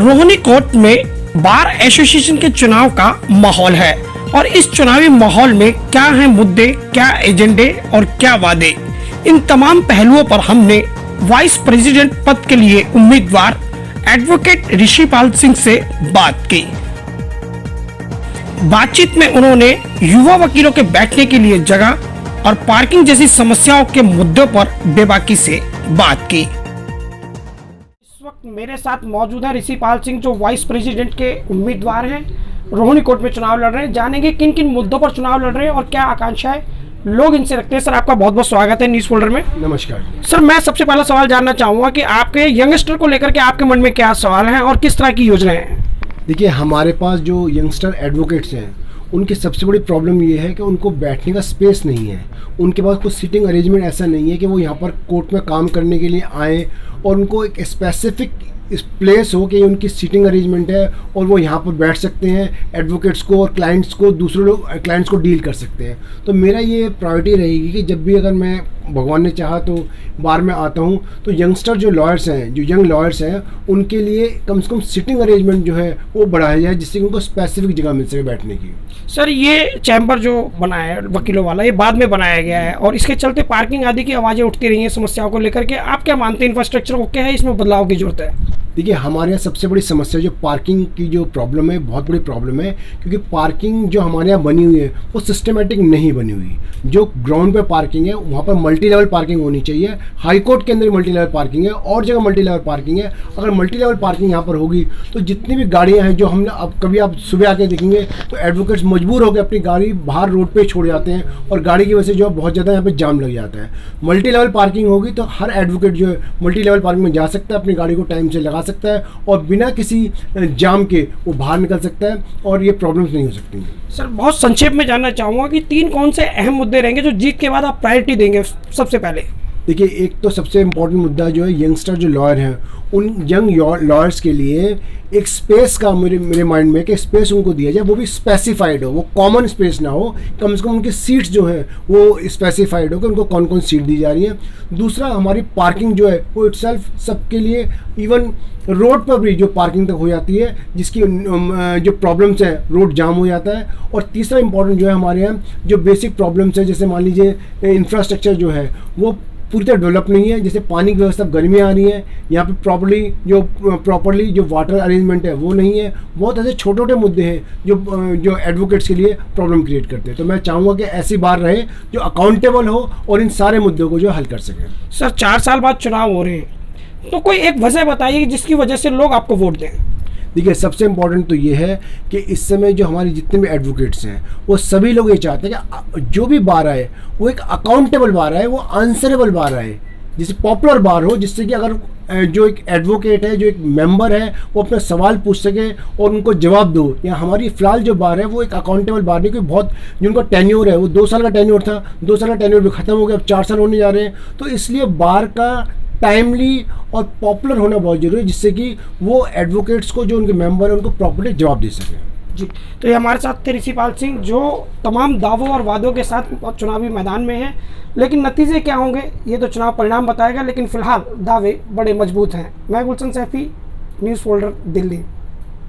Rohini court में bar association के चुनाव का माहौल है और इस चुनावी माहौल में क्या है मुद्दे, क्या एजेंडे और क्या वादे, इन तमाम पहलुओं पर हमने वाइस प्रेसिडेंट पद के लिए उम्मीदवार एडवोकेट ऋषिपाल सिंह से बात की। बातचीत में उन्होंने युवा वकीलों के बैठने के लिए जगह और पार्किंग जैसी समस्याओं के मुद्दों पर बेबाकी से बात की। इस वक्त मेरे साथ मौजूद है ऋषिपाल सिंह, जो वाइस प्रेसिडेंट के उम्मीदवार हैं, रोहिणी कोर्ट में चुनाव लड़ रहे हैं। जानेंगे किन किन मुद्दों पर चुनाव लड़ रहे हैं और क्या आकांक्षाएं लोग इनसे रखते हैं। सर, आपका बहुत बहुत स्वागत है न्यूज़ फोल्डर में। नमस्कार सर, मैं सबसे पहला सवाल जानना चाहूँगा कि आपके यंगस्टर को लेकर के आपके मन में क्या सवाल हैं और किस तरह की योजनाएं हैं। देखिए, हमारे पास जो यंगस्टर एडवोकेट्स हैं उनकी सबसे बड़ी प्रॉब्लम ये है कि उनको बैठने का स्पेस नहीं है। उनके पास कुछ सीटिंग अरेंजमेंट ऐसा नहीं है कि वो यहाँ पर कोर्ट में काम करने के लिए आएँ और उनको एक स्पेसिफिक इस प्लेस हो कि उनकी सीटिंग अरेंजमेंट है और वो यहाँ पर बैठ सकते हैं, एडवोकेट्स को और क्लाइंट्स को, दूसरे लोग क्लाइंट्स को डील कर सकते हैं। तो मेरा ये प्रायोरिटी रहेगी कि जब भी अगर मैं, भगवान ने चाहा तो बार में आता हूँ, तो यंगस्टर जो लॉयर्स हैं, जो यंग लॉयर्स हैं, उनके लिए कम से कम सीटिंग अरेंजमेंट जो है वो बढ़ाया जाए, जिससे कि उनको स्पेसिफिक जगह मिल सके बैठने की। सर, ये चैम्बर जो बनाया है वकीलों वाला, ये बाद में बनाया गया है और इसके चलते पार्किंग आदि की आवाज़ें उठती रही हैं समस्याओं को लेकर के। आप क्या मानते हैं, इंफ्रास्ट्रक्चर को क्या है इसमें बदलाव की जरूरत है? देखिए, हमारे यहाँ सबसे बड़ी समस्या जो पार्किंग की जो प्रॉब्लम है, बहुत बड़ी प्रॉब्लम है, क्योंकि पार्किंग जो हमारे यहाँ बनी हुई है वो सिस्टमेटिक नहीं बनी हुई। जो ग्राउंड पे पार्किंग है वहाँ पर मल्टी लेवल पार्किंग होनी चाहिए। हाई कोर्ट के अंदर मल्टी लेवल पार्किंग है और जगह मल्टी लेवल पार्किंग है। अगर मल्टी लेवल पार्किंग यहाँ पर होगी तो जितनी भी गाड़ियाँ हैं, जो हमने अब कभी आप सुबह आके देखेंगे तो एडवोकेट्स मजबूर होकर अपनी गाड़ी बाहर रोड पर छोड़ जाते हैं और गाड़ी की वजह से जो बहुत ज़्यादा यहाँ पर जाम लग जाता है। मल्टी लेवल पार्किंग होगी तो हर एडवोकेट जो है मल्टी लेवल पार्किंग में जा सकता है, अपनी गाड़ी को टाइम से लगा सकता है और बिना किसी जाम के वो बाहर निकल सकता है और ये प्रॉब्लम्स नहीं हो सकती। सर, बहुत संक्षेप में जानना चाहूँगा कि 3 कौन से अहम मुद्दे रहेंगे जो जीत के बाद आप प्रायोरिटी देंगे सबसे पहले? देखिए, एक तो सबसे इम्पोर्टेंट मुद्दा जो है, यंगस्टर जो लॉयर हैं, उन यंग लॉयर्स के लिए एक स्पेस का मेरे माइंड में कि स्पेस उनको दिया जाए, वो भी स्पेसिफाइड हो, वो कॉमन स्पेस ना हो। कम से कम उनकी सीट्स जो हैं वो स्पेसिफाइड हो कि उनको कौन कौन सीट दी जा रही है। दूसरा, हमारी पार्किंग जो है वो इटसेल्फ सबके लिए, इवन रोड पर भी जो पार्किंग तक हो जाती है, जिसकी जो प्रॉब्लम्स हैं, रोड जाम हो जाता है। और तीसरा इंपॉर्टेंट जो है, हमारे यहाँ जो बेसिक प्रॉब्लम्स है, जैसे मान लीजिए इंफ्रास्ट्रक्चर जो है वो पूरी तरह डेवलप नहीं है। जैसे पानी की व्यवस्था, गर्मियाँ आ रही हैं, यहाँ पे प्रॉपर्ली जो वाटर अरेंजमेंट है वो नहीं है। बहुत ऐसे छोटे छोटे मुद्दे हैं जो एडवोकेट्स के लिए प्रॉब्लम क्रिएट करते हैं। तो मैं चाहूँगा कि ऐसी बार रहे जो अकाउंटेबल हो और इन सारे मुद्दों को जो हल कर सकें। सर, 4 साल बाद चुनाव हो रहे हैं, तो कोई एक वजह बताइए जिसकी वजह से लोग आपको वोट दें। देखिए, सबसे इम्पोर्टेंट तो ये है कि इस समय जो हमारे जितने भी एडवोकेट्स हैं वो सभी लोग ये चाहते हैं कि जो भी बार आए वो एक अकाउंटेबल बार आए, वो आंसरेबल बार आए, जिसे पॉपुलर बार हो, जिससे कि अगर जो एक एडवोकेट है, जो एक मेंबर है, वो अपना सवाल पूछ सके और उनको जवाब दो। या हमारी फ़िलहाल जो बार है वो एक अकाउंटेबल बार नहीं, क्योंकि बहुत जिनका टेन्योर है वो 2 साल का टेन्योर था, 2 साल का टेन्योर भी ख़त्म हो गया, अब 4 साल होने जा रहे हैं। तो इसलिए बार का टाइमली और पॉपुलर होना बहुत जरूरी है, जिससे कि वो एडवोकेट्स को, जो उनके मेंबर हैं, उनको प्रॉपर्ली जवाब दे सकें। जी, तो ये हमारे साथ थे ऋषिपाल सिंह, जो तमाम दावों और वादों के साथ चुनावी मैदान में हैं। लेकिन नतीजे क्या होंगे ये तो चुनाव परिणाम बताएगा, लेकिन फिलहाल दावे बड़े मजबूत हैं। मैं गुलशन सैफी, न्यूज़ फोल्डर, दिल्ली।